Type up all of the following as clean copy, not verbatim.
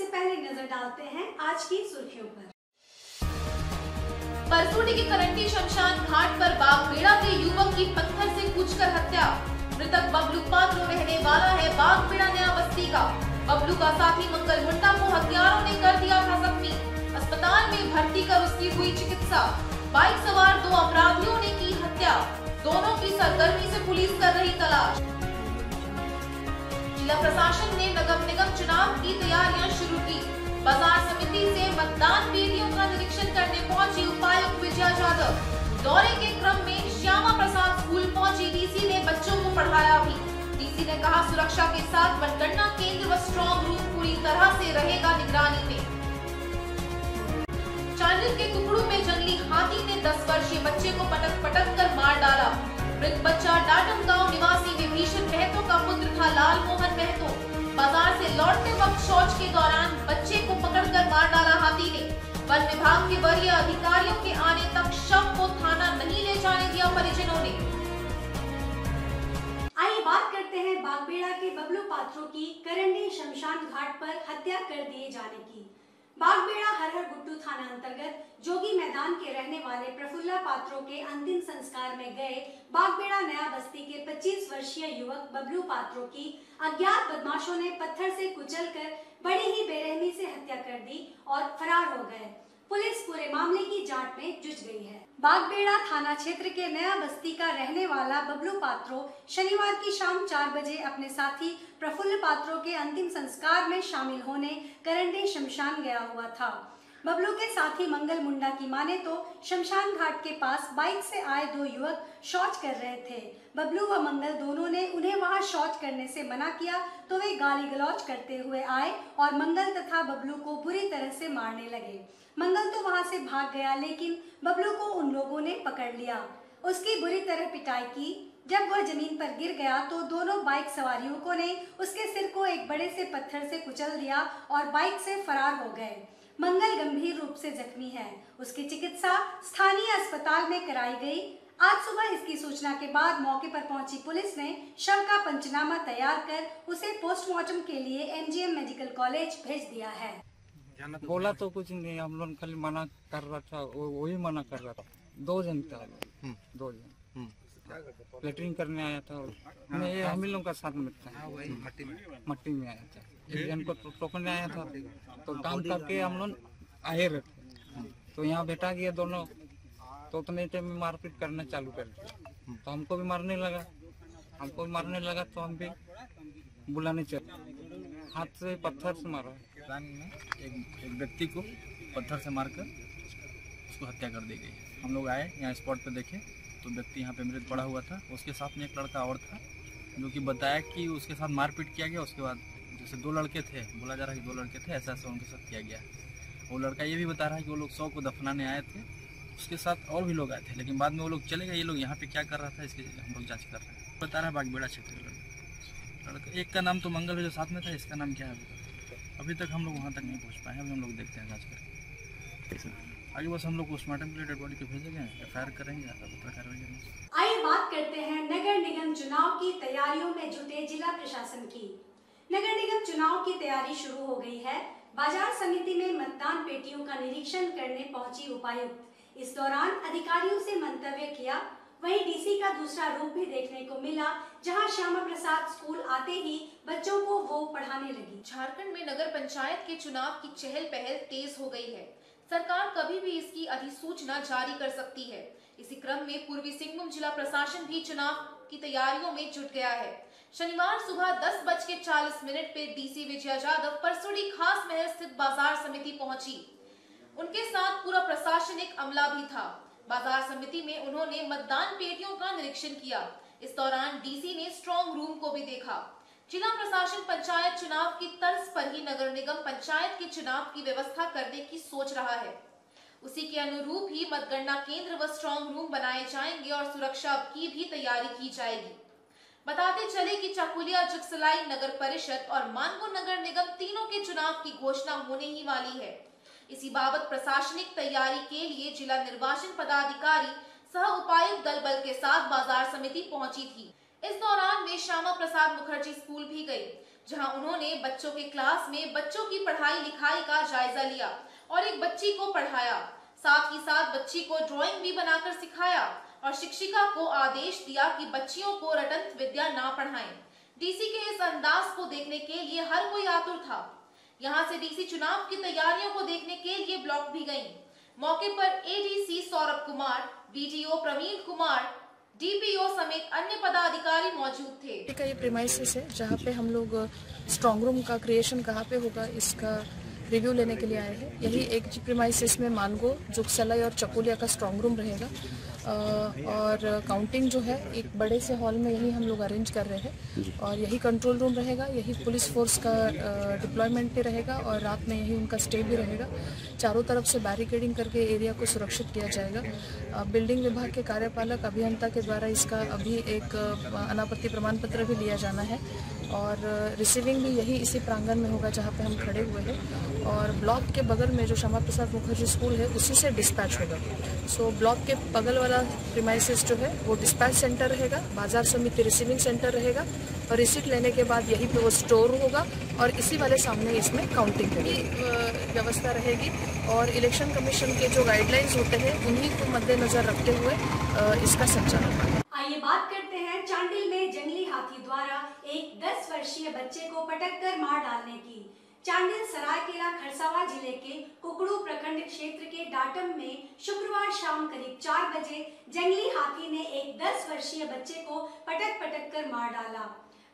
से पहले नजर डालते हैं आज की सुर्खियों पर। परसोड़ी के करंटी शमशान घाट पर बागबेड़ा के युवक की पत्थर से कूचकर हत्या। मृतक बबलू पात्रो रहने वाला है बागबेड़ा नया बस्ती का। बबलू का साथी मंगल मुंडा को हत्यारों ने कर दिया था जख्मी। अस्पताल में भर्ती कर उसकी हुई चिकित्सा। बाइक सवार 2 अपराधियों ने की हत्या। दोनों की सरगर्मी से पुलिस कर रही तलाश। जिला प्रशासन ने नगर निगम चुनाव की तैयारियां शुरू की। बाजार समिति से मतदान पेटियों का निरीक्षण करने पहुंची उपायुक्त विजया यादव। दौरे के क्रम में श्यामा प्रसाद स्कूल पहुंची डीसी ने बच्चों को पढ़ाया भी। डीसी ने कहा सुरक्षा के साथ मतगणना केंद्र व स्ट्रॉन्ग रूम पूरी तरह से रहेगा निगरानी में। चांडिल के कुकड़ू में जंगली हाथी ने 10 वर्षीय बच्चे को पटक कर मार डाला। मृत बच्चा डाटम गांव निवासी विभीषण महतो का पुत्र था लाल मोहन महतो। बाजार से लौटते वक्त शौच के दौरान बच्चे को पकड़कर मार डाला हाथी ने। वन विभाग के वरीय अधिकारियों के आने तक शव को थाना नहीं ले जाने दिया परिजनों ने। आइए बात करते हैं बागबेड़ा के बबलू पात्रो की करंडी शमशान घाट पर हत्या कर दिए जाने की। बागबेड़ा हरहर गुट्टू थाना अंतर्गत जोगी मैदान के रहने वाले प्रफुल्ला पात्रो के अंतिम संस्कार में गए बागबेड़ा नया बस्ती के 25 वर्षीय युवक बबलू पात्रो की अज्ञात बदमाशों ने पत्थर से कुचलकर बड़ी ही बेरहमी से हत्या कर दी और फरार हो गए। पुलिस पूरे मामले की जांच में जुट गई है। बागबेड़ा थाना क्षेत्र के नया बस्ती का रहने वाला बबलू पात्रो शनिवार की शाम 4 बजे अपने साथी प्रफुल्ल पात्रो के अंतिम संस्कार में शामिल होने करंडी शमशान गया हुआ था। बबलू के साथी मंगल मुंडा की माने तो शमशान घाट के पास बाइक से आए 2 युवक शौच कर रहे थे। बबलू व मंगल दोनों ने उन्हें वहां शौच करने से मना किया तो वे गाली गलौज करते हुए आए और मंगल तथा बबलू को बुरी तरह से मारने लगे। मंगल तो वहां से भाग गया लेकिन बबलू को उन लोगों ने पकड़ लिया। उसकी बुरी तरह पिटाई की। जब वह जमीन पर गिर गया तो दोनों बाइक सवार युवकों ने उसके सिर को एक बड़े से पत्थर से कुचल दिया और बाइक से फरार हो गए। मंगल गंभीर रूप से जख्मी है। उसकी चिकित्सा स्थानीय अस्पताल में कराई गई। आज सुबह इसकी सूचना के बाद मौके पर पहुंची पुलिस ने शव का पंचनामा तैयार कर उसे पोस्टमार्टम के लिए एमजीएम मेडिकल कॉलेज भेज दिया है। बोला तो कुछ नहीं, हम लोग खाली मना कर रहा था, वही मना कर रहा था। 2 जन था, 2 जन लेटरिन करने आया था। मैं ये हम लोग का साथ में था, मट्टी में आया था। एक जन को टोकने आया था तो काम करके हम लोग आए रहते तो यहाँ बैठा गया दोनों, तो उतने टाइम में मारपीट करना चालू कर दिया। तो हमको भी मारने लगा तो हम भी बुलाने चले। हाथ से पत्थर से मारा। एक व्यक्ति को पत्थर से मारकर उसको हत्या कर दी गई। हम लोग आए यहाँ स्पॉट पे देखे तो व्यक्ति यहाँ पे मृत पड़ा हुआ था। उसके साथ में एक लड़का और था जो कि बताया कि उसके साथ मारपीट किया गया। उसके बाद जैसे 2 लड़के थे, बोला जा रहा है कि 2 लड़के थे, ऐसा उनके साथ किया गया। वो लड़का ये भी बता रहा है कि वो लोग 100 को दफनाने आए थे, उसके साथ और भी लोग आए थे, लेकिन बाद में वो लोग चले गए। ये लोग यहाँ पे क्या कर रहा था इसकी हम लोग जाँच कर रहे हैं। बता रहा है बागबेड़ा क्षेत्र का लड़का। एक का नाम तो मंगल है जो साथ में था, इसका नाम क्या है अभी तक हम लोग वहाँ तक नहीं पहुँच पाए हैं। अभी हम लोग देखते हैं जाँच करके। आगे बस हम लोग पोस्टमार्टम के लिए डेड बॉडी को भेजेंगे, एफआईआर करेंगे, कार्रवाई करेंगे। आइए बात करते हैं नगर निगम चुनाव की तैयारियों में जुटे जिला प्रशासन की। नगर निगम चुनाव की तैयारी शुरू हो गई है। बाजार समिति में मतदान पेटियों का निरीक्षण करने पहुंची उपायुक्त। इस दौरान अधिकारियों से मंतव्य किया। वहीं डीसी का दूसरा रूप भी देखने को मिला, जहां श्यामा प्रसाद स्कूल आते ही बच्चों को वो पढ़ाने लगी। झारखंड में नगर पंचायत के चुनाव की चहल पहल तेज हो गई है। सरकार कभी भी इसकी अधिसूचना जारी कर सकती है। इसी क्रम में पूर्वी सिंहभूम जिला प्रशासन भी चुनाव की तैयारियों में जुट गया है। शनिवार सुबह 10:40 पे डीसी विजया यादव परसोड़ी खास महल स्थित बाजार समिति पहुंची। उनके साथ पूरा प्रशासनिक अमला भी था। बाजार समिति में उन्होंने मतदान पेटियों का निरीक्षण किया। इस दौरान डीसी ने स्ट्रॉन्ग रूम को भी देखा। जिला प्रशासन पंचायत चुनाव की तर्ज पर ही नगर निगम पंचायत के चुनाव की व्यवस्था करने की सोच रहा है। उसी के अनुरूप ही मतगणना केंद्र व स्ट्रॉन्ग रूम बनाए जाएंगे और सुरक्षा की भी तैयारी की जाएगी। बताते चले कि चाकुलिया, जगसलाई नगर परिषद और मानगो नगर निगम तीनों के चुनाव की घोषणा होने ही वाली है। इसी बाबत प्रशासनिक तैयारी के लिए जिला निर्वाचन पदाधिकारी सह उपायुक्त दल बल के साथ बाजार समिति पहुंची थी। इस दौरान वे श्यामा प्रसाद मुखर्जी स्कूल भी गई। जहां उन्होंने बच्चों के क्लास में बच्चों की पढ़ाई लिखाई का जायजा लिया और एक बच्ची को पढ़ाया। साथ ही साथ बच्ची को ड्राइंग भी बनाकर सिखाया और शिक्षिका को आदेश दिया कि बच्चियों को रटंत विद्या ना पढ़ाएं। डीसी के इस अंदाज को देखने के लिए हर कोई आतुर था। यहां से डीसी चुनाव की तैयारियों को देखने के लिए ब्लॉक भी गईं। मौके पर ADC Saurabh Kumar, BDO Praveen Kumar, DPO समेत अन्य पदाधिकारी मौजूद थे। का ये प्रीमाइसेस है जहाँ पे हम लोग स्ट्रॉन्ग रूम का क्रिएशन कहाँ पे होगा इसका रिव्यू लेने के लिए आए हैं। यही एक प्रीमाइसेस में मानगो, जुगसलाई और चकोलिया का स्ट्रॉन्ग रूम रहेगा और काउंटिंग जो है एक बड़े से हॉल में यही हम लोग अरेंज कर रहे हैं और यही कंट्रोल रूम रहेगा, यही पुलिस फोर्स का डिप्लॉयमेंट भी रहेगा और रात में यही उनका स्टे भी रहेगा। चारों तरफ से बैरिकेडिंग करके एरिया को सुरक्षित किया जाएगा। बिल्डिंग विभाग के कार्यपालक अभियंता के द्वारा इसका अभी एक अनापत्ति प्रमाण पत्र भी लिया जाना है और रिसीविंग भी यही इसी प्रांगण में होगा जहाँ पे हम खड़े हुए हैं और ब्लॉक के बगल में जो श्यामा प्रसाद मुखर्जी स्कूल है उसी से डिस्पैच होगा। सो ब्लॉक के बगल वाला प्रीमाइसेस जो है वो डिस्पैच सेंटर रहेगा, बाजार समिति रिसीविंग सेंटर रहेगा और रिसीट लेने के बाद यहीं पे वो स्टोर होगा और इसी वाले सामने इसमें काउंटिंग की व्यवस्था रहेगी और इलेक्शन कमीशन के जो गाइडलाइंस होते हैं उन्हीं को मद्देनजर रखते हुए इसका संचालन होगा। आइए बात करते हैं चांडिल में जंगली हाथी द्वारा एक 10 वर्षीय बच्चे को पटककर मार डालने की। चांडिल सरायकेला खरसावां जिले के कुकड़ू प्रखंड क्षेत्र के डाटम में शुक्रवार शाम करीब 4 बजे जंगली हाथी ने एक 10 वर्षीय बच्चे को पटक कर मार डाला।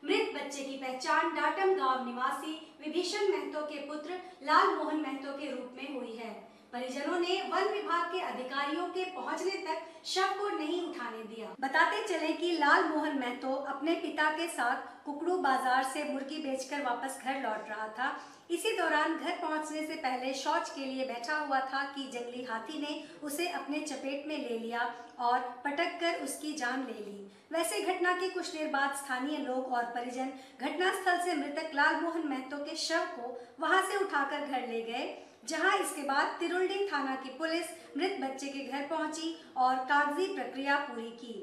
मृत बच्चे की पहचान डाटम गांव निवासी विभीषण महतो के पुत्र लाल मोहन महतो के रूप में हुई है। परिजनों ने वन विभाग के अधिकारियों के पहुंचने तक शव को नहीं उठाने दिया। बताते चले कि लाल मोहन महतो अपने पिता के साथ कुकड़ू बाजार से मुर्गी बेचकर वापस घर लौट रहा था। इसी दौरान घर पहुंचने से पहले शौच के लिए बैठा हुआ था कि जंगली हाथी ने उसे अपने चपेट में ले लिया और पटक कर उसकी जान ले ली। वैसे घटना के कुछ देर बाद स्थानीय लोग और परिजन घटनास्थल से मृतक लाल मोहन महतो के शव को वहां से उठाकर घर ले गए, जहां इसके बाद तिरुलडीह थाना की पुलिस मृत बच्चे के घर पहुंची और कागजी प्रक्रिया पूरी की।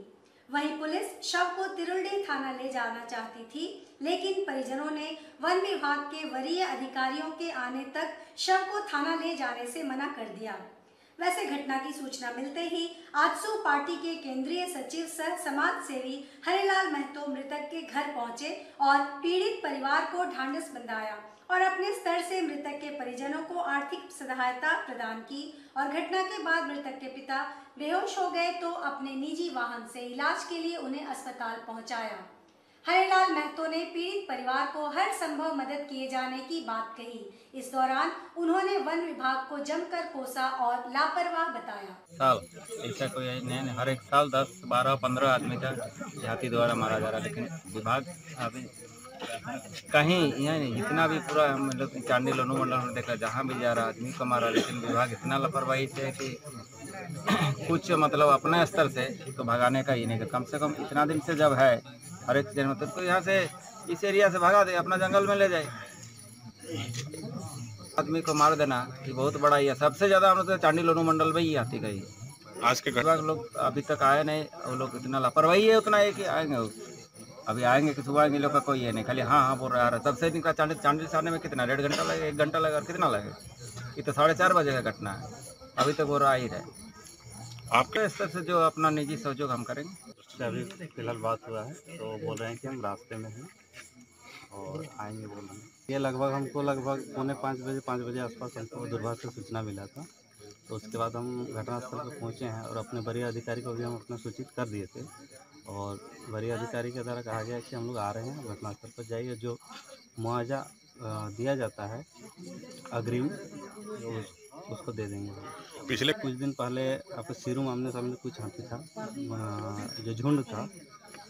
वहीं पुलिस शव को तिरुलडीह थाना ले जाना चाहती थी, लेकिन परिजनों ने वन विभाग के वरीय अधिकारियों के आने तक शव को थाना ले जाने से मना कर दिया। वैसे घटना की सूचना मिलते ही आजसू पार्टी के केंद्रीय सचिव सह समाज सेवी हरिलाल महतो मृतक के घर पहुंचे और पीड़ित परिवार को ढांढस बंधाया और अपने स्तर से मृतक के परिजनों को आर्थिक सहायता प्रदान की और घटना के बाद मृतक के पिता बेहोश हो गए तो अपने निजी वाहन से इलाज के लिए उन्हें अस्पताल पहुंचाया। हरिलाल महतो ने पीड़ित परिवार को हर संभव मदद किए जाने की बात कही। इस दौरान उन्होंने वन विभाग को जमकर कोसा और लापरवाह बताया। साल ऐसा कोई नहीं, हर एक साल 10, 12, 15 आदमी का हाथी द्वारा मारा जा रहा है, लेकिन विभाग अभी कहीं यानी जितना भी पूरा हम लोग चांडिल अनुमंडल में देखा जहाँ भी जा रहा आदमी को मारा, लेकिन विभाग इतना लापरवाही से कि कुछ मतलब अपने स्तर से तो भगाने का ही नहीं कर, कम से कम इतना दिन से जब है हर एक दिन मतलब तो यहाँ से इस एरिया से भगा दे, अपना जंगल में ले जाए। आदमी को मार देना ये बहुत बड़ा ही है। सबसे ज़्यादा हम लोग चांडिल अनुमंडल में ही हाथी का ही आज के लोग अभी तक आए नहीं, वो लोग इतना लापरवाही है उतना है कि आएंगे अभी आएंगे कि सुबह आएंगे, लोग का कोई है नहीं, खाली हाँ बोल रहा है। सबसे दिन का चांडिल से आने में कितना 1.5 घंटा लगे, 1 घंटा लगे और कितना लगे, ये तो 4:30 बजे का घटना है, अभी तक वो रहा ही रहे। आपके स्तर से जो अपना निजी सहयोग हम करेंगे। अभी फिलहाल बात हुआ है तो बोल रहे हैं कि हम रास्ते में हैं और आएंगे बोल रहे हैं। ये हमको लगभग 4:45 बजे आसपास हमको दूरभाष से सूचना मिला था, तो उसके बाद हम घटनास्थल पर पहुंचे हैं और अपने वरीय अधिकारी को भी हम अपना सूचित कर दिए थे और वरीय अधिकारी के द्वारा कहा गया कि हम लोग आ रहे हैं, घटनास्थल पर जाइए, जो मुआवजा दिया जाता है अग्रिम उसको दे देंगे। पिछले कुछ दिन पहले आपको सीरूम आमने सामने कुछ हाथी था जो झुंड था,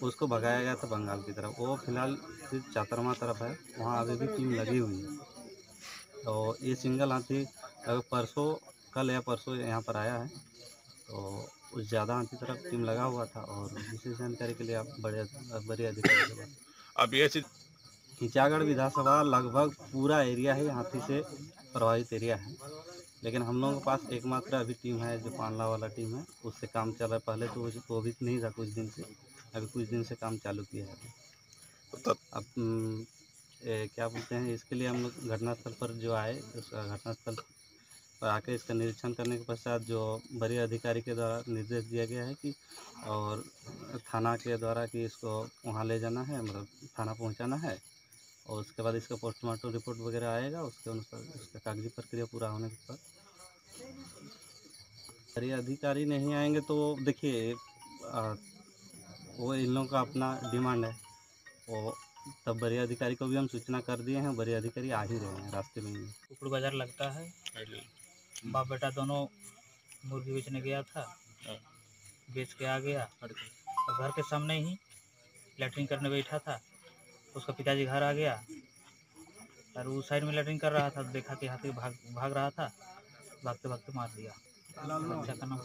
उसको भगाया गया था बंगाल की तरफ। वो फिलहाल सिर्फ चातरमा तरफ है, वहाँ अभी भी टीम लगी हुई है। तो ये सिंगल हाथी कल या परसों यहाँ पर आया है, तो उस ज़्यादा हाथी तरफ टीम लगा हुआ था और विशेष जानकारी के लिए आप बड़े अधिकारी के पास। अब ये खिंचागढ़ विधानसभा लगभग पूरा एरिया है हाथी से प्रभावित एरिया है, लेकिन हम लोगों के पास एकमात्र अभी टीम है जो पांडला वाला टीम है, उससे काम चल रहा है। पहले तो वो भी नहीं था कुछ दिन से, अभी कुछ दिन से काम चालू किया है। अब क्या बोलते हैं, इसके लिए हम लोग घटनास्थल पर जो आए, उस घटनास्थल पर आके इसका निरीक्षण करने के पश्चात जो वरीय अधिकारी के द्वारा निर्देश दिया गया है कि और थाना के द्वारा कि इसको वहाँ ले जाना है, मतलब थाना पहुँचाना है, और उसके बाद इसका पोस्टमार्टम रिपोर्ट वगैरह आएगा, उसके अनुसार इसका कागजी प्रक्रिया पूरा होने के बाद वरीय अधिकारी नहीं आएंगे तो देखिए वो इन लोगों का अपना डिमांड है, वो तब वरीय अधिकारी को भी हम सूचना कर दिए हैं, वरीय अधिकारी आ ही रहे हैं, रास्ते में ही। कुकुड़ बाजार लगता है, बाप बेटा दोनों मुर्गी बेचने गया था, बेच के आ गया और घर के सामने ही लैट्रिन करने बैठा था। उसका पिताजी घर आ गया और वो साइड में लैट्रिन कर रहा था, देखा कि हाथी भाग रहा था, भागते भागते मार दिया। बच्चा का नाम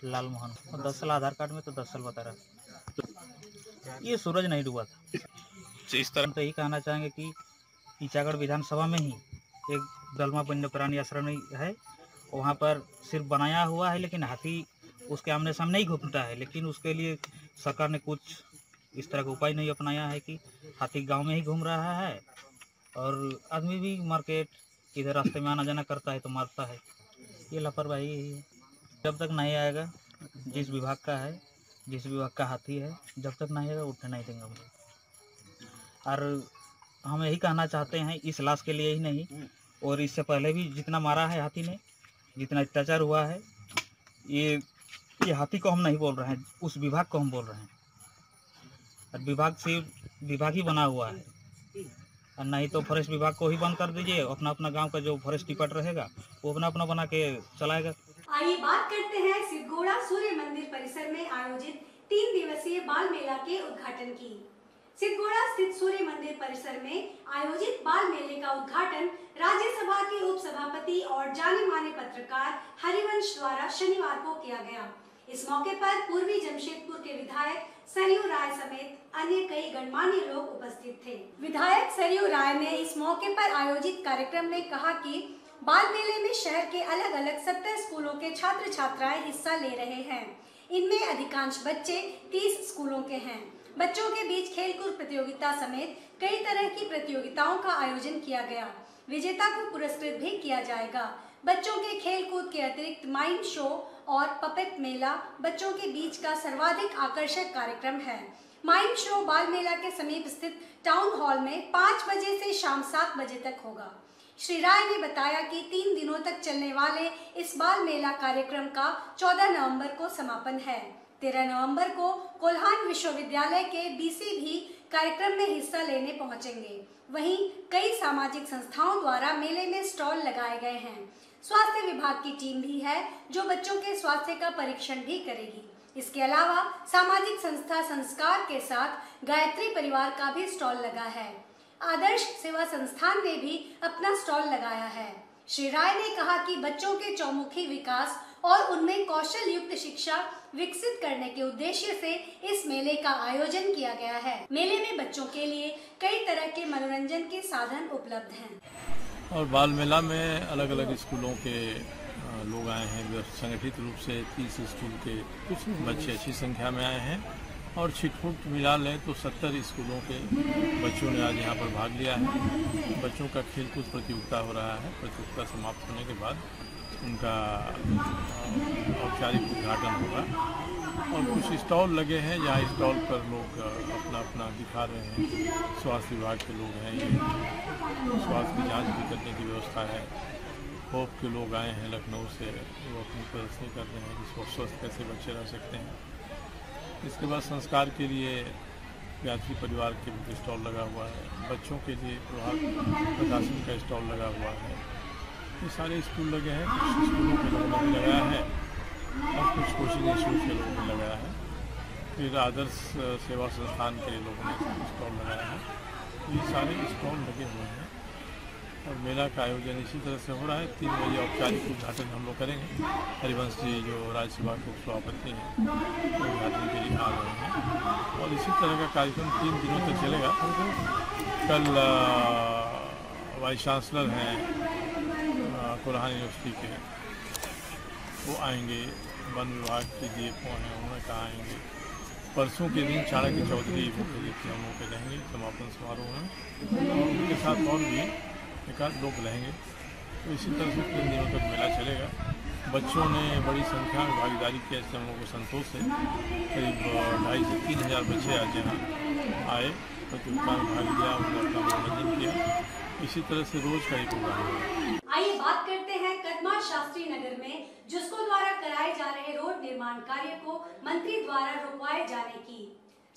लाल मोहन, और 10 साल आधार कार्ड में तो 10 साल बता रहा। ये सूरज नहीं डूबा था। इस तरह तो यही कहना चाहेंगे कि ईचागढ़ विधानसभा में ही एक दलमा वन्य प्राणी आश्रय है, वहाँ पर सिर्फ बनाया हुआ है, लेकिन हाथी उसके आमने सामने ही घूमता है, लेकिन उसके लिए सरकार ने कुछ इस तरह का उपाय नहीं अपनाया है कि हाथी गांव में ही घूम रहा है और आदमी भी मार्केट इधर रास्ते में आना जाना करता है तो मारता है। ये लापरवाही है। जब तक नहीं आएगा, जिस विभाग का है, जिस विभाग का हाथी है, जब तक नहीं आएगा उठने नहीं देंगे हम लोग। और हम यही कहना चाहते हैं, इस लाश के लिए ही नहीं और इससे पहले भी जितना मारा है हाथी ने, जितना अत्याचार हुआ है, ये हाथी को हम नहीं बोल रहे हैं, उस विभाग को हम बोल रहे हैं। और विभाग से विभाग ही बना हुआ है, और नहीं तो फॉरेस्ट विभाग को ही बंद कर दीजिए। अपना अपना गांव का जो फॉरेस्ट डिपार्ट रहेगा वो अपना अपना बना के चलाएगा। आइए बात करते हैं सिद्धगोड़ा सूर्य मंदिर परिसर में आयोजित 3 दिवसीय बाल मेला के उद्घाटन की। सिद्धगोड़ा स्थित सूर्य मंदिर परिसर में आयोजित बाल मेले का उद्घाटन राज्यसभा के उपसभापति और जाने माने पत्रकार हरिवंश द्वारा शनिवार को किया गया। इस मौके पर पूर्वी जमशेदपुर के विधायक सरयू राय समेत अन्य कई गणमान्य लोग उपस्थित थे। विधायक सरयू राय ने इस मौके पर आयोजित कार्यक्रम में कहा कि बाल मेले में शहर के अलग अलग 70 स्कूलों के छात्र छात्राएं हिस्सा ले रहे हैं। इनमें अधिकांश बच्चे 30 स्कूलों के हैं। बच्चों के बीच खेलकूद प्रतियोगिता समेत कई तरह की प्रतियोगिताओं का आयोजन किया गया। विजेता को पुरस्कृत भी किया जाएगा। बच्चों के खेल कूद के अतिरिक्त माइम शो और पपेट मेला बच्चों के बीच का सर्वाधिक आकर्षक कार्यक्रम है। माइम शो बाल मेला के समीप स्थित टाउन हॉल में 5 बजे से शाम 7 बजे तक होगा। श्री राय ने बताया कि 3 दिनों तक चलने वाले इस बाल मेला कार्यक्रम का 14 नवंबर को समापन है। 13 नवंबर को कोल्हान विश्वविद्यालय के बीसी भी कार्यक्रम में हिस्सा लेने पहुंचेंगे। वहीं कई सामाजिक संस्थाओं द्वारा मेले में स्टॉल लगाए गए हैं। स्वास्थ्य विभाग की टीम भी है जो बच्चों के स्वास्थ्य का परीक्षण भी करेगी। इसके अलावा सामाजिक संस्था संस्कार के साथ गायत्री परिवार का भी स्टॉल लगा है। आदर्श सेवा संस्थान ने भी अपना स्टॉल लगाया है। श्री राय ने कहा कि बच्चों के चौमुखी विकास और उनमें कौशल युक्त शिक्षा विकसित करने के उद्देश्य से इस मेले का आयोजन किया गया है। मेले में बच्चों के लिए कई तरह के मनोरंजन के साधन उपलब्ध हैं। और बाल मेला में अलग अलग स्कूलों के लोग आए हैं। संगठित रूप से 30 स्कूल के कुछ बच्चे अच्छी संख्या में आए हैं और छिटपुट मिला लें तो 70 स्कूलों के बच्चों ने आज यहाँ पर भाग लिया है। बच्चों का खेलकूद प्रतियोगिता हो रहा है। प्रतियोगिता समाप्त होने के बाद उनका औपचारिक उद्घाटन होगा और कुछ स्टॉल लगे हैं जहाँ स्टॉल पर लोग अपना अपना दिखा रहे हैं। स्वास्थ्य विभाग के लोग हैं, ये स्वास्थ्य की जांच भी करने की व्यवस्था है। होप के लोग आए हैं लखनऊ से, वो अपनी प्रदर्शनी कर रहे हैं कि स्वस्थ कैसे बच्चे रह सकते हैं। इसके बाद संस्कार के लिए गायत्री परिवार के भी स्टॉल लगा हुआ है। बच्चों के लिए प्रभात प्रकाशन का स्टॉल लगा हुआ है। ये सारे स्कूल लगे हैं। कुछ स्कूलों के लोगों ने लगाया है और कुछ कोचिंग इंस्टीट्यूट के लोगों ने लगाया है। फिर आदर्श सेवा संस्थान के लोगों ने स्टॉल लगाया है। तो ये सारे स्टॉल लगे हुए हैं और मेला का आयोजन इसी तरह से हो रहा है। 3 बजे औपचारिक उद्घाटन हम लोग करेंगे। हरिवंश जी जो राज्यसभा के उपसभापति हैं उद्घाटन के लिए आ रहे हैं और इसी तरह का कार्यक्रम 3 दिनों तक चलेगा। कल वाइस चांसलर हैं कोल्हान यूनिवर्सिटी के, वो आएंगे। वन विभाग के DFO हैं, उन्होंने कहा आएंगे। परसों के दिन चाणक्य चौधरी मुख्य अतिथि हम लोग के रहेंगे समापन समारोह में, और उनके साथ और भी एक आध लोग रहेंगे। तो इसी तरह से 3 दिनों तक मेला चलेगा। बच्चों ने बड़ी संख्या में भागीदारी की, ऐसे हम लोग को संतोष है। करीब 2,500 से 3,000 बच्चे आज यहाँ आए, प्रतियोगिता में भाग लिया, उन्होंने अपना मनोरंजन किया। इसी तरह से रोज का ही प्रोग्राम है। आइए बात करते हैं कदमा शास्त्री नगर में जुस्को द्वारा कराए जा रहे रोड निर्माण कार्य को मंत्री द्वारा रुकवाए जाने की।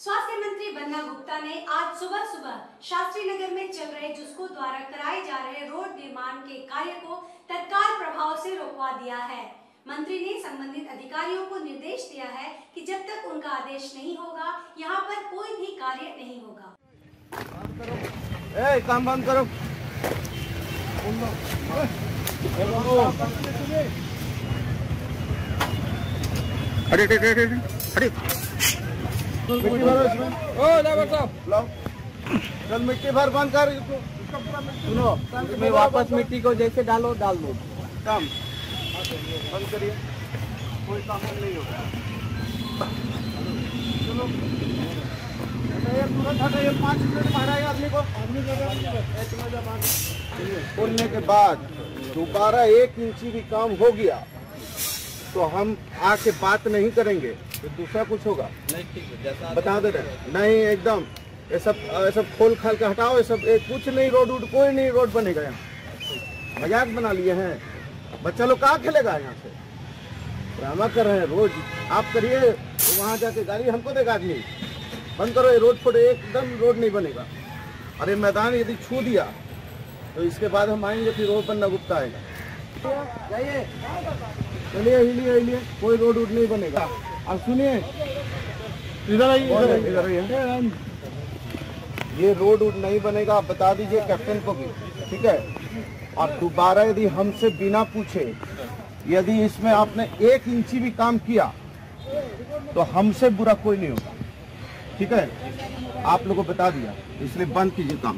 स्वास्थ्य मंत्री बन्ना गुप्ता ने आज सुबह सुबह शास्त्री नगर में चल रहे जुस्को द्वारा कराए जा रहे रोड निर्माण के कार्य को तत्काल प्रभाव से रोकवा दिया है। मंत्री ने संबंधित अधिकारियों को निर्देश दिया है कि जब तक उनका आदेश नहीं होगा यहाँ पर कोई भी कार्य नहीं होगा। काम बंद करो। चल मिट्टी भर बंद कर इसको। सुनो, मैं वापस मिट्टी को जैसे डाल दो काम बंद करिए, कोई काम नहीं होगा। चलो तुरंत हटाइए, 5 मिनट में हटाइए आदमी को। खोलने के बाद दोबारा 1 इंची भी काम हो गया तो हम आके बात नहीं करेंगे, तो दूसरा कुछ होगा। बता दे रहे नहीं, एकदम ये सब खोल खाल के हटाओ। ये सब कुछ नहीं, रोड कोई नहीं, रोड बनेगा यहाँ। मजाक बना लिए हैं, बच्चा लोग कहाँ खेलेगा यहाँ से? ड्रामा कर रहे हैं रोज। आप करिए, वहाँ जाके गाली हमको देगा आदमी। बंद करो ये रोड फोड़, एकदम रोड नहीं बनेगा। अरे मैदान यदि छू दिया तो इसके बाद हम आएंगे, फिर रोड बन्ना गुप्ता आएगा। जाइए, चलिए, हिलिए, कोई रोड नहीं बनेगा। अब सुनिए, इधर आइए। ये रोड नहीं बनेगा, आप बता दीजिए कैप्टन को भी, ठीक है? और दोबारा यदि हमसे बिना पूछे यदि इसमें आपने 1 इंची भी काम किया तो हमसे बुरा कोई नहीं होगा, ठीक है? आप लोगों को बता दिया, इसलिए बंद कीजिए काम।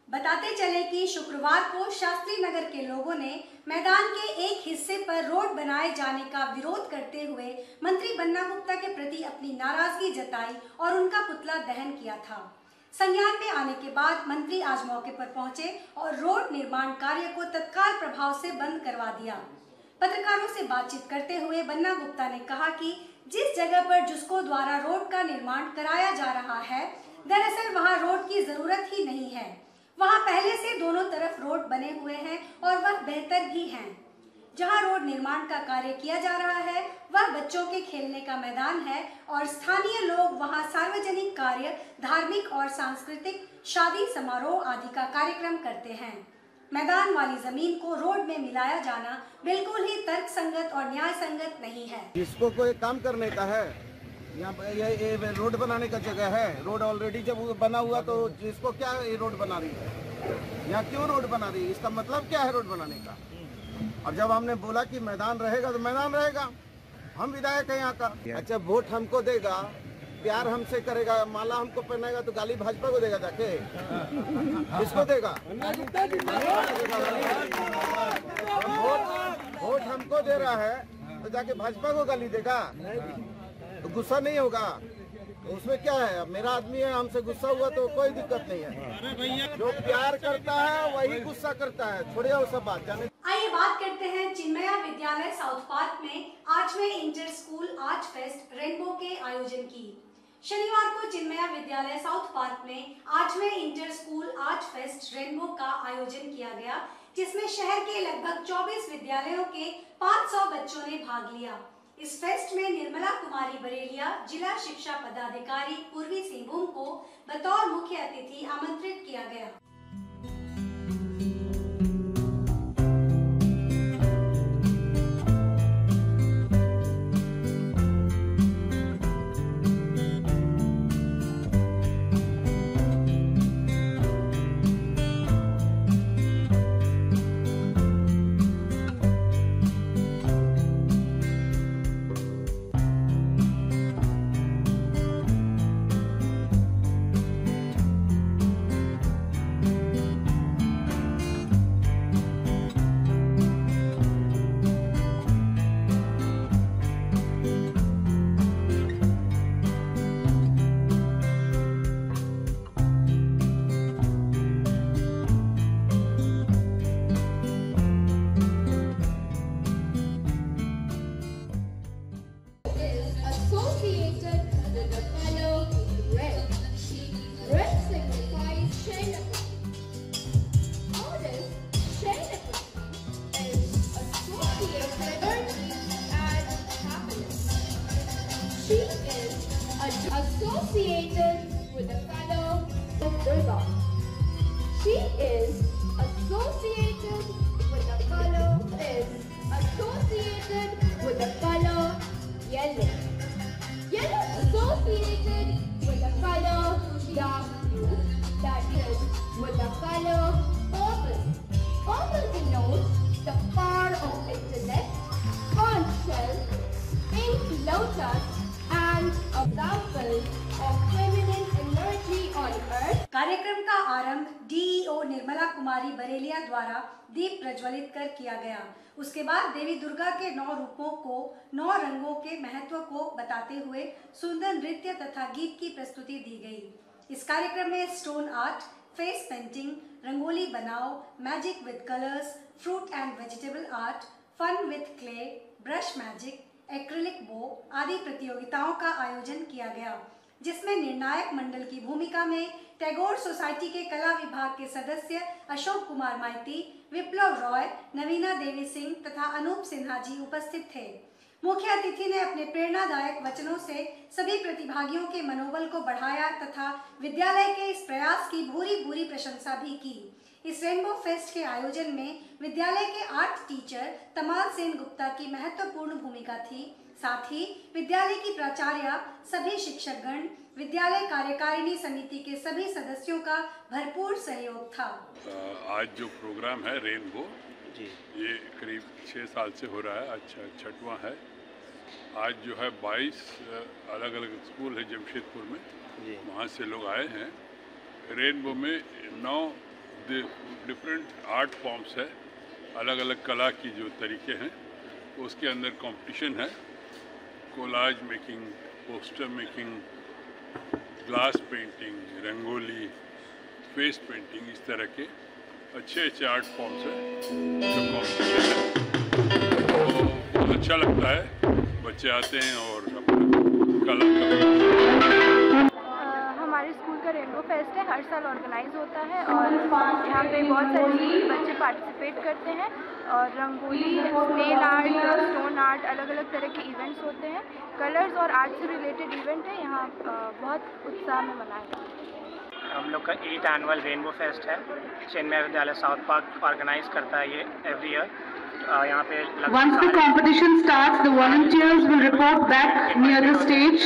बताते चले कि शुक्रवार को शास्त्री नगर के लोगों ने मैदान के एक हिस्से पर रोड बनाए जाने का विरोध करते हुए मंत्री बन्ना गुप्ता के प्रति अपनी नाराजगी जताई और उनका पुतला दहन किया था। संज्ञान में आने के बाद मंत्री आज मौके पर पहुंचे और रोड निर्माण कार्य को तत्काल प्रभाव से बंद करवा दिया। पत्रकारों से बातचीत करते हुए बन्ना गुप्ता ने कहा कि जिस जगह पर जुस्को द्वारा रोड का निर्माण कराया जा रहा है, दरअसल वहां रोड की जरूरत ही नहीं है। वहां पहले से दोनों तरफ रोड बने हुए हैं और वह बेहतर भी हैं। जहां रोड निर्माण का कार्य किया जा रहा है वह बच्चों के खेलने का मैदान है और स्थानीय लोग वहां सार्वजनिक कार्य, धार्मिक और सांस्कृतिक, शादी समारोह आदि का कार्यक्रम करते हैं। मैदान वाली जमीन को रोड में मिलाया जाना बिल्कुल ही तर्क संगत और न्याय संगत नहीं है। इसको कोई काम करने का है, यहाँ ये रोड बनाने का जगह है। रोड ऑलरेडी जब बना हुआ तो जिसको क्या ये रोड बना रही है, यहाँ क्यों रोड बना रही है? इसका मतलब क्या है रोड बनाने का? और जब हमने बोला कि मैदान रहेगा तो मैदान रहेगा। हम विधायक है यहाँ का। अच्छा, वोट हमको देगा, प्यार हमसे करेगा, माला हमको पहनाएगा तो गाली भाजपा को देगा जाके? किसको देगा? वोट हमको दे रहा है तो जाके भाजपा को गाली देगा? तो गुस्सा नहीं होगा? उसमें क्या है? अब मेरा आदमी है, हमसे गुस्सा हुआ तो कोई दिक्कत नहीं है। जो प्यार करता है वही गुस्सा करता है। छोड़िए वो सब बात। जाने आइए बात करते हैं चिन्मया विद्यालय साउथ पार्क में 8वें inter school art fest rainbow के आयोजन की। शनिवार को चिन्मया विद्यालय साउथ पार्क में 8वें inter school art fest rainbow का आयोजन किया गया, जिसमें शहर के लगभग 24 विद्यालयों के 500 बच्चों ने भाग लिया। इस फेस्ट में निर्मला कुमारी बरेलिया, जिला शिक्षा पदाधिकारी पूर्वी सिंहभूम को बतौर मुख्य अतिथि आमंत्रित किया गया। associated with the color Durga. She is associated with the color yellow. Yellow is associated with the color dark blue, that is with the color purple. Purple denotes the power of intellect, conch shell, pink lotus, and a example of feminine energy on earth. कार्यक्रम का आरंभ DEO Nirmala Kumari Bareliya द्वारा दीप प्रज्वलित कर किया गया। उसके बाद देवी दुर्गा के 9 रूपों को 9 रंगों के महत्व को बताते हुए सुंदर नृत्य तथा गीत की प्रस्तुति दी गई। इस कार्यक्रम में stone art, face painting, rangoli बनाओ, magic with colours, fruit and vegetable art, fun with clay, brush magic, acrylic बो आदि प्रतियोगिताओं का आयोजन किया गया, जिसमें निर्णायक मंडल की भूमिका में टैगोर सोसाइटी के कला विभाग के सदस्य अशोक कुमार माइती, विप्लव रॉय, नवीना देवी सिंह तथा अनूप सिन्हा जी उपस्थित थे। मुख्य अतिथि ने अपने प्रेरणादायक वचनों से सभी प्रतिभागियों के मनोबल को बढ़ाया तथा विद्यालय के इस प्रयास की भूरी प्रशंसा भी की। इस रेनबो फेस्ट के आयोजन में विद्यालय के आर्ट टीचर तमाल सेन गुप्ता की महत्वपूर्ण भूमिका थी। साथ ही विद्यालय की प्राचार्य, सभी शिक्षकगण, विद्यालय कार्यकारिणी समिति के सभी सदस्यों का भरपूर सहयोग था। आज जो प्रोग्राम है रेनबो ये करीब 6 साल से हो रहा है, अच्छा 6वां है। आज जो है 22 अलग अलग स्कूल है जमशेदपुर में, वहाँ से लोग आए हैं। रेनबो में 9 डिफरेंट आर्ट फॉर्म्स है, अलग अलग कला की जो तरीके हैं, उसके अंदर कंपटीशन है। Collage making, poster making, glass painting, rangoli, face painting, इस तरह के अच्छे आर्ट फॉर्म्स हैं जो कॉम्पिटिशन है। तो बहुत अच्छा लगता है, बच्चे आते हैं और कला हमारे स्कूल का रेनबो फेस्ट है, हर साल ऑर्गेनाइज होता है और यहाँ पे बहुत सारे बच्चे पार्टिसिपेट करते हैं और rangoli, nail art, stone art, अलग अलग तरह के इवेंट्स होते हैं। कलर्स और आर्ट से रिलेटेड इवेंट है, यहाँ बहुत उत्साह में मनाया जाता है। हम लोग का 8th एनुअल रेनबो फेस्ट है, चिन्मय विद्यालय साउथ पार्क ऑर्गेनाइज करता है ये एवरी ईयर। यहाँ पे Once the competition starts, the volunteers will report back near the stage.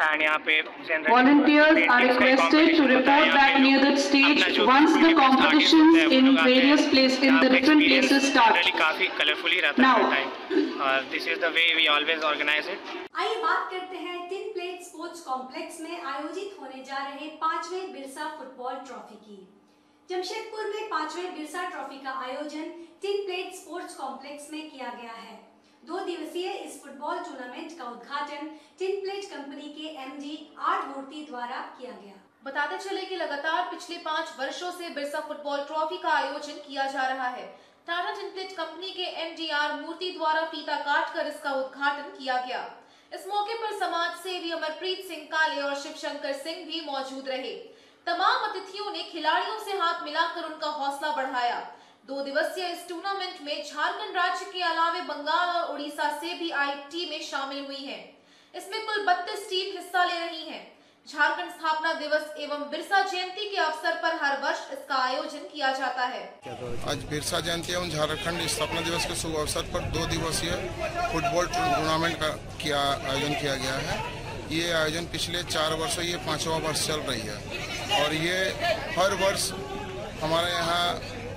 And यहाँ पे volunteers are requested to report back near the stage once the competitions in various places, in the different places start. काफी colourfully रहता है time और this is the way we always organise it. आइए बात करते हैं टिन प्लेट स्पोर्ट्स कॉम्प्लेक्स में आयोजित होने जा रहे 5वें बिरसा फुटबॉल ट्रॉफी की। जमशेदपुर में 5वें बिरसा ट्रॉफी का आयोजन टिन प्लेट स्पोर्ट्स कॉम्प्लेक्स में किया गया है। 2 दिवसीय इस फुटबॉल टूर्नामेंट का उद्घाटन टिन प्लेट कंपनी के एमडी आर मूर्ति द्वारा किया गया। बताते चले कि लगातार पिछले 5 वर्षों से बिरसा फुटबॉल ट्रॉफी का आयोजन किया जा रहा है। टाटा टिन प्लेट कंपनी के एमडी आर मूर्ति द्वारा फीता काटकर इसका उद्घाटन किया गया। इस मौके पर समाज सेवी अमरप्रीत सिंह काले और शिवशंकर सिंह भी मौजूद रहे। तमाम अतिथियों ने खिलाड़ियों से हाथ मिलाकर उनका हौसला बढ़ाया। 2 दिवसीय इस टूर्नामेंट में झारखंड राज्य के अलावे बंगाल और उड़ीसा से भी आई टीमें शामिल हुई हैं। इसमें कुल 32 टीम हिस्सा ले रही हैं। झारखंड स्थापना दिवस एवं बिरसा जयंती के अवसर पर हर वर्ष इसका आयोजन किया जाता है। आज बिरसा जयंती एवं झारखंड स्थापना दिवस के शुभ अवसर पर 2 दिवसीय फुटबॉल टूर्नामेंट का आयोजन किया गया है। ये आयोजन पिछले 4 वर्षों, ये 5वां वर्ष चल रही है और ये हर वर्ष हमारे यहाँ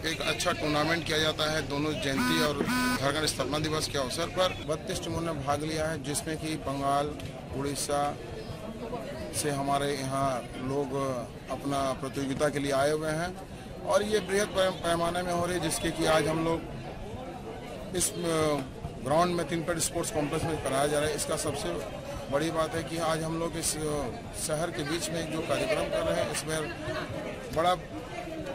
एक अच्छा टूर्नामेंट किया जाता है दोनों जयंती और झारखंड स्थापना दिवस के अवसर पर। 32 टीमों ने भाग लिया है, जिसमें कि बंगाल, उड़ीसा से हमारे यहाँ लोग अपना प्रतियोगिता के लिए आए हुए हैं और ये बृहद पैमाने में हो रही है, जिसके कि आज हम लोग इस ग्राउंड में टिन प्लेट स्पोर्ट्स कॉम्प्लेक्स में कराया जा रहा है। इसका सबसे बड़ी बात है कि आज हम लोग इस शहर के बीच में जो कार्यक्रम कर रहे हैं, इसमें बड़ा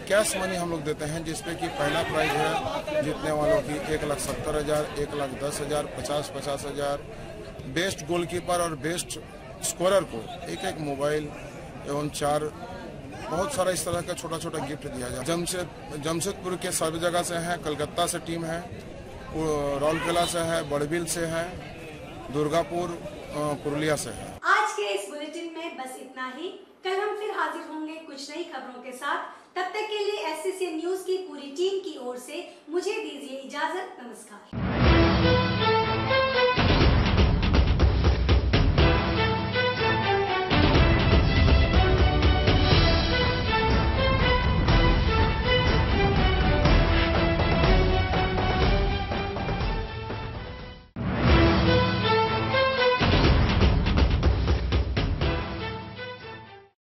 कैश मनी हम लोग देते हैं, जिसपे कि पहला प्राइज है जीतने वालों की 1,70,000, 1,10,000, 50,000। बेस्ट गोलकीपर और बेस्ट स्कोरर को एक मोबाइल एवं 4 बहुत सारा इस तरह का छोटा छोटा गिफ्ट दिया जाए। जमशेदपुर के सभी जगह से हैं, कलकत्ता से टीम है, राउरकेला से है, बड़बिल से है, दुर्गापुर, पुरुलिया से है। आज के इस बुलेटिन में में बस इतना ही। कल हम फिर हाजिर होंगे कुछ नई खबरों के साथ। तब तक के लिए SCCN न्यूज की पूरी टीम की ओर से मुझे दीजिए इजाजत। नमस्कार।